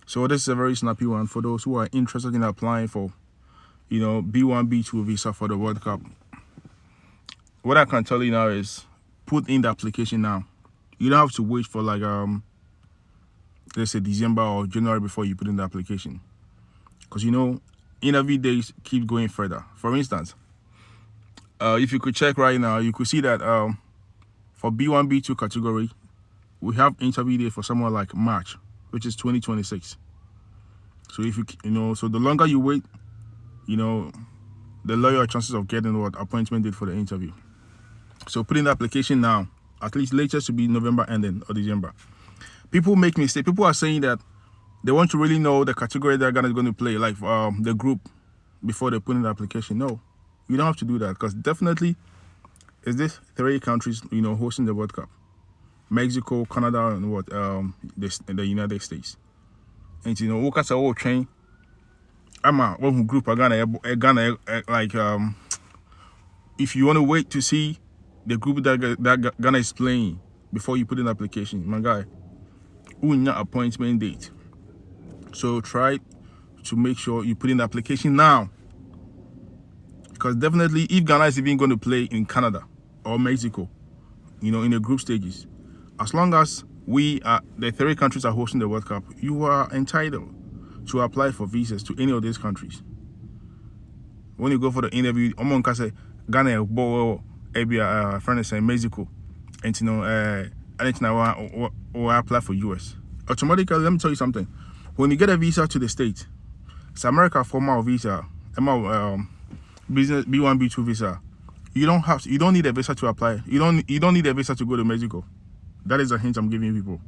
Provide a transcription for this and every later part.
So this is a very snappy one for those who are interested in applying for, B1, B2 visa for the World Cup. What I can tell you now is put in the application now. You don't have to wait for let's say December or January before you put in the application. Because interview days keep going further. For instance, if you could check right now, you could see that for B1, B2 category, we have interview day for somewhere like March, which is 2026. So if so the longer you wait, the lower chances of getting what appointment date for the interview. So put in the application now, at least latest to be November ending or December. People make mistakes. People are saying that they want to really know the category they're going to play, like the group, before they put in the application. No, you don't have to do that, because definitely is this 3 countries, hosting the World Cup: Mexico, Canada, and the United States. And look at our train. I'm a one group are gonna if you want to wait to see the group that Ghana is playing before you put in the application, my guy, not appointment date. So try to make sure you put in the application now, because definitely if Ghana is even going to play in Canada or Mexico, in the group stages, as long as the 3 countries are hosting the World Cup, you are entitled to apply for visas to any of these countries. When you go for the interview, I'm gonna say Ghana, friend is saying Mexico, and anything I apply for US. Automatically, let me tell you something. When you get a visa to the States, it's America formal visa, business B1, B2 visa. You don't need a visa to apply. You don't need a visa to go to Mexico. That is a hint I'm giving people.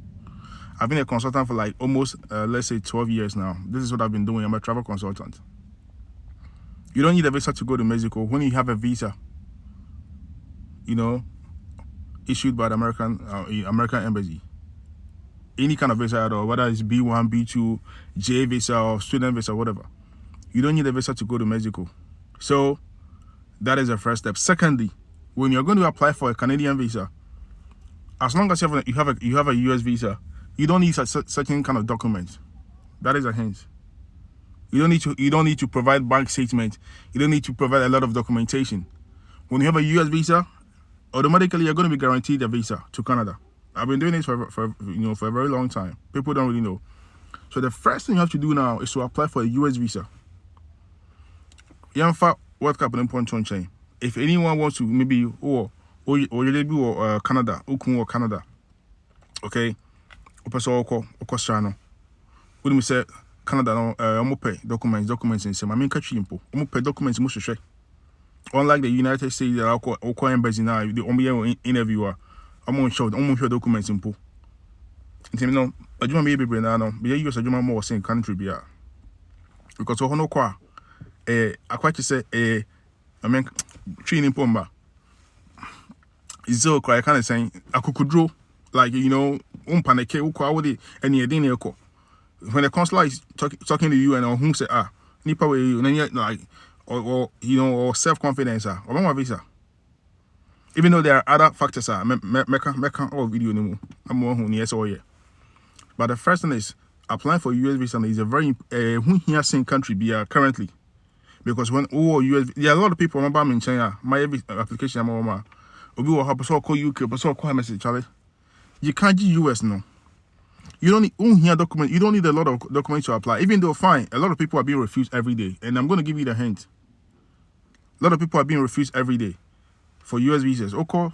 I've been a consultant for like almost, let's say 12 years now. This is what I've been doing. I'm a travel consultant. You don't need a visa to go to Mexico when you have a visa, issued by the American embassy. Any kind of visa at all, whether it's B1, B2, J visa or student visa, whatever. You don't need a visa to go to Mexico. So that is the first step. Secondly, when you're going to apply for a Canadian visa, as long as you have a US visa, you don't need certain kind of documents. That is a hint. You don't need to provide bank statement. You don't need to provide a lot of documentation. When you have a US visa, automatically you're going to be guaranteed a visa to Canada. I've been doing this for a very long time. People don't really know. So the first thing you have to do now is to apply for a US visa. World Cup in important chain. If anyone wants to maybe or Canada, or Canada, okay, when we say Canada, no, pay documents in some. I mean, catch impo. Pay documents much. Unlike the United States, the local embassy now, the only interviewer, I'm on show documents impo. And I do maybe bring now. Be use a Juma more same country be because no kwa. I quite say I mean, training pomba. Is so quite kind of saying I could draw like paneke ukwa any idea when the consular is talking to you and whom say nipa way like or self-confidence or my visa. Even though there are other factors meka or video no more. I'm one yes or yeah. But the first thing is applying for US visa is a very here same country be currently. Because when US there are a lot of people remember in China, my application I'm Obi will have so call UK, but so call message Charlie. You can't do US no. You don't need document. You don't need a lot of documents to apply. Even though fine, a lot of people are being refused every day, and I'm going to give you the hint. A lot of people are being refused every day for US visas. Okay,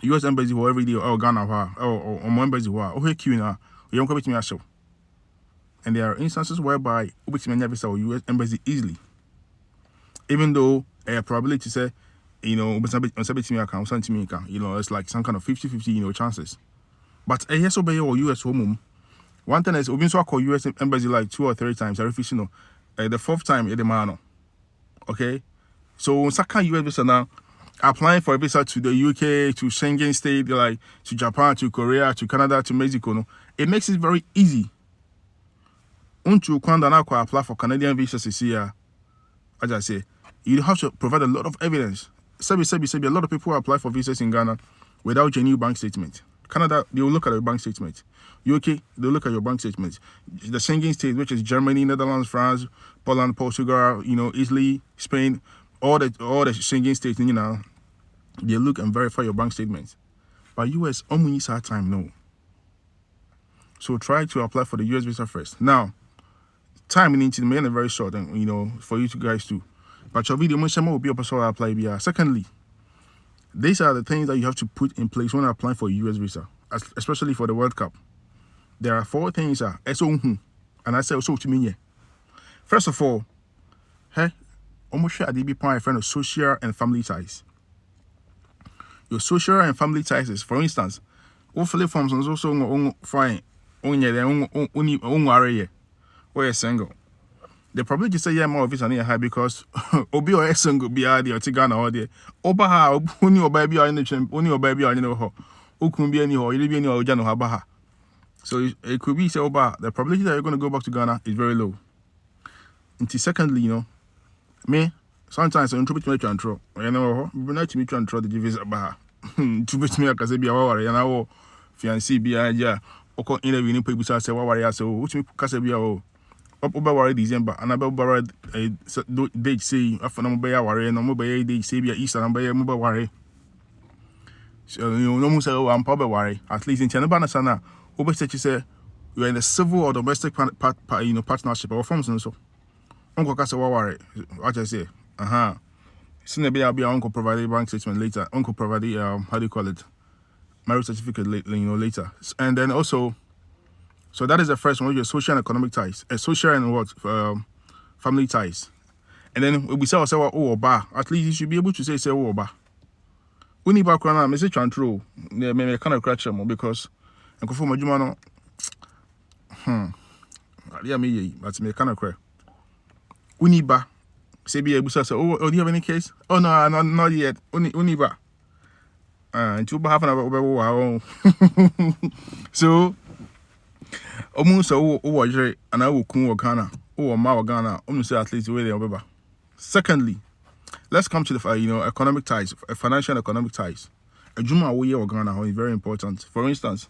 US embassy or every day or Ghana or embassy or okay queue now. You don't come to me show. And there are instances whereby which may never or US embassy easily. Even though a probability say it's like some kind of 50-50 chances. But yes, obey or US home. One thing is, we call US embassy like 2 or 3 times. I refuse the 4th time in the man. Okay, so second US visa now, applying for a visa to the UK, to Schengen state, like to Japan, to Korea, to Canada, to Mexico. No, it makes it very easy. Until Kwanda apply for Canadian visas this year, as I say, you have to provide a lot of evidence. A lot of people apply for visas in Ghana without genuine bank statement. Canada, they will look at your bank statement. UK, they'll look at your bank statement. The Schengen states, which is Germany, Netherlands, France, Poland, Portugal, Italy, Spain, all the Schengen states, they look and verify your bank statements. But US, only needs hard time, no. So try to apply for the US visa first. Now, time needs to be very short, and for you two guys too. But your video will be able to apply. Secondly, these are the things that you have to put in place when applying for a US visa, especially for the World Cup. There are 4 things and I say also to me. First of all, almost share ADB point friend of social and family ties. Your social and family ties is, for instance, hopefully forms also fine or single. They probably just say more of it on here because obi or single be the Otigana or the Obaha, only your baby or in the champ, only your baby or in the ho, who can be any or you be any or Jano Habaha. So it could be say Oba, the probability that you're going to go back to Ghana is very low. And secondly, me sometimes I interpret me control. But not to me control the visa Baha. To bet me because be our and our fiancé be a or interview in people say what so which me Casabia over December and about a date say after number worry and mobile day say be Easter and by mobile worry. So no say I'm probably worry at least in Chanabana Sana. Over say you are in a civil or domestic partnership or forms and so. Uncle Casa worry. What I say? Soon be uncle provide a bank statement later. Uncle provide how do you call it? Marriage certificate later. And then also, so that is the first one, your social and economic ties. Social and what? Family ties. And then we say Oba. At least you should be able to say Oba. We need background now, message control. Yeah, maybe kind of crack them because and conform my jumano. Yeah, me, but me kind of crack. We need back. Say be able to say, oh, do you have any case? Oh no, not yet. Uniba. And two half an hour. So almost over and I will come Ghana or Mawa Ghana. Almost at least where they are. Secondly, let's come to the economic ties, financial and economic ties. A Juma way or Ghana is very important. For instance,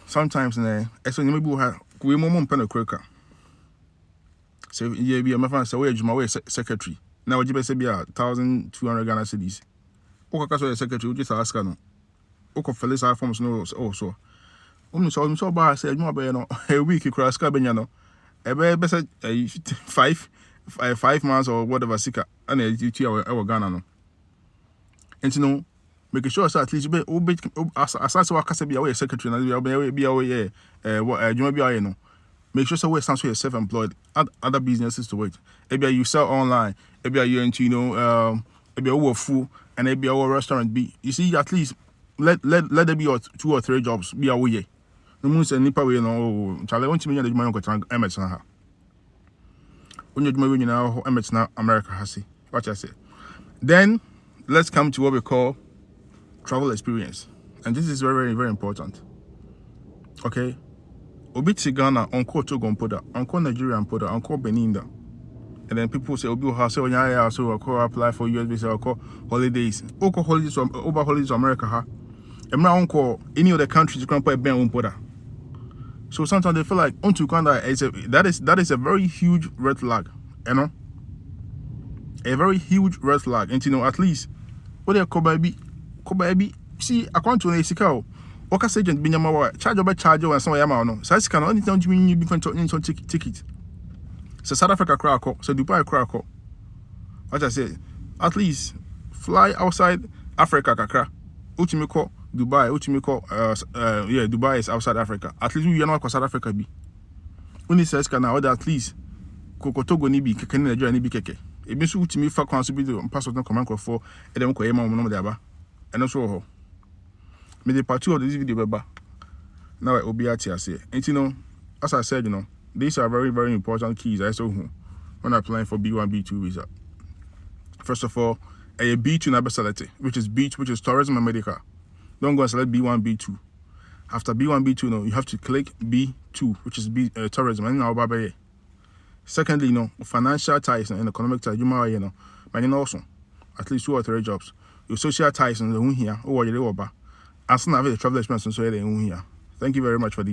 sometimes we mom pen a cracker. So yeah, be a my friend, so where Juma secretary. Now you better be 1,200 Ghana cedis. Okaso secretary, just ask no. Oko Felix forms no also. So bad said no a week you cross cabin, a better 5 months or whatever sicker and our Ghana no. And making sure so at least you be as work be away secretary and be away what you be no. Make sure so we stand for self-employed, add other businesses to it. Maybe you sell online, maybe you into maybe a food and maybe our restaurant be. You see, at least let there be 2 or 3 jobs be away. No moons and nipa we Charlie want to me the money go to Emerson ha. When you do now Emerson America has what I say. Then let's come to what we call travel experience, and this is very, very, very important. Okay. Obi Ghana, Uncle Togo Poda, Uncle Nigeria and Poda, Uncle Benin. And then people say, Obi has so I apply for US visa or call holidays. Oko holidays over holidays America ha. And my uncle any other countries you can put Ben Poda. So sometimes they feel like onto Ghana that is a very huge red flag, a very huge red flag. And at least what they call baby see account to Mexico. Oka agent be nyama charge and some yama no so can only tell you be control ticket so South Africa crack so Dubai crack what I say at least fly outside Africa kakra utimiko Dubai utimiko Dubai is outside Africa at least you know South Africa be when it says can order at least Togo ni bi keke Nigeria ni bi keke e bi so utimi fa kwan so bi passport no command for e dem ko yema mo no de aba e no so ho me the part 2 of this video beba now it will be at here and as I said these are very, very important keys I saw when applying for B1 B2 visa. First of all, a B2 number select which is tourism and medical. Don't go and select B1 B2. After B1 B2 you have to click B2 which is tourism and now secondly financial ties and economic ties you might but also at least 2 or 3 jobs. your social ties and the here or you over. As soon as the travel expense so here. Thank you very much for the